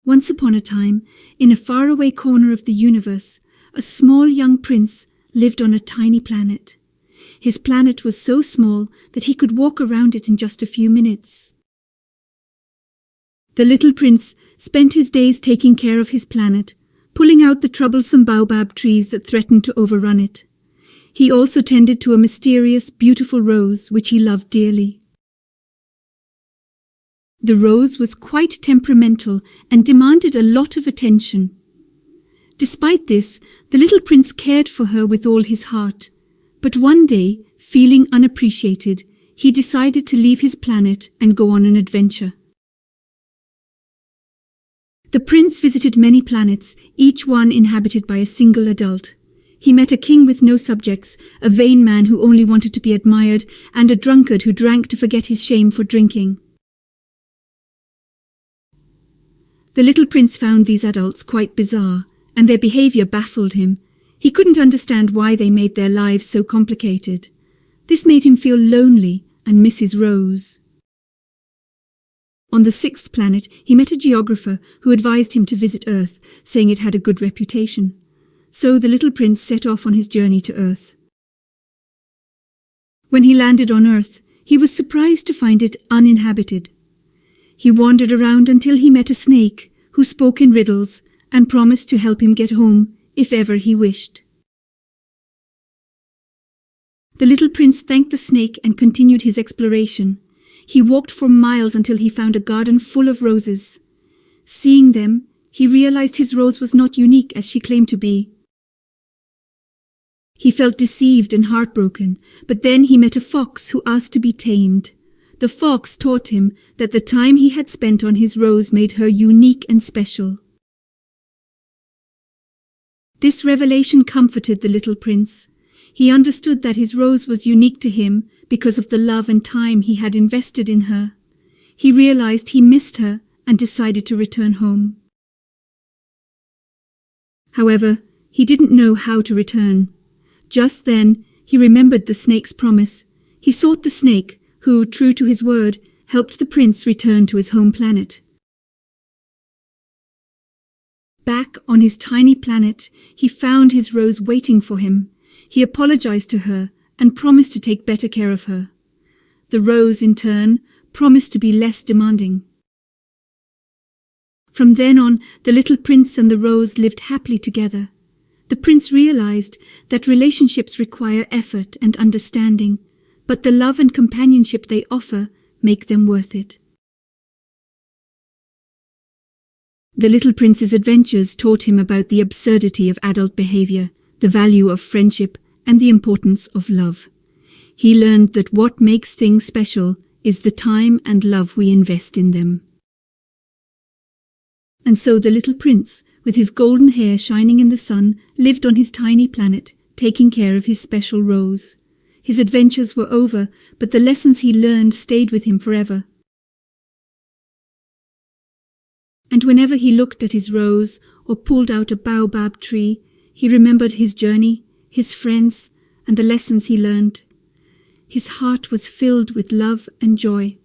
Once upon a time, in a faraway corner of the universe, a small young prince lived on a tiny planet. His planet was so small that he could walk around it in just a few minutes. The little prince spent his days taking care of his planet, pulling out the troublesome baobab trees that threatened to overrun it. He also tended to a mysterious, beautiful rose which he loved dearly. The rose was quite temperamental and demanded a lot of attention. Despite this, the little prince cared for her with all his heart. But one day, feeling unappreciated, he decided to leave his planet and go on an adventure. The prince visited many planets, each one inhabited by a single adult. He met a king with no subjects, a vain man who only wanted to be admired, and a drunkard who drank to forget his shame for drinking. The little prince found these adults quite bizarre, and their behaviour baffled him. He couldn't understand why they made their lives so complicated. This made him feel lonely and miss his rose. On the 6th planet, he met a geographer who advised him to visit Earth, saying it had a good reputation. So the little prince set off on his journey to Earth. When he landed on Earth, he was surprised to find it uninhabited. He wandered around until he met a snake who spoke in riddles and promised to help him get home if ever he wished. The little prince thanked the snake and continued his exploration. He walked for miles until he found a garden full of roses. Seeing them, he realized his rose was not unique as she claimed to be. He felt deceived and heartbroken, but then he met a fox who asked to be tamed. The fox taught him that the time he had spent on his rose made her unique and special. This revelation comforted the little prince. He understood that his rose was unique to him because of the love and time he had invested in her. He realized he missed her and decided to return home. However, he didn't know how to return. Just then, he remembered the snake's promise. He sought the snake, who, true to his word, helped the prince return to his home planet. Back on his tiny planet, he found his rose waiting for him. He apologized to her and promised to take better care of her. The rose, in turn, promised to be less demanding. From then on, the little prince and the rose lived happily together. The prince realized that relationships require effort and understanding, but the love and companionship they offer make them worth it. The little prince's adventures taught him about the absurdity of adult behavior, the value of friendship, and the importance of love. He learned that what makes things special is the time and love we invest in them. And so the little prince, with his golden hair shining in the sun, lived on his tiny planet, taking care of his special rose. His adventures were over, but the lessons he learned stayed with him forever. And whenever he looked at his rose or pulled out a baobab tree, he remembered his journey, his friends, and the lessons he learned. His heart was filled with love and joy.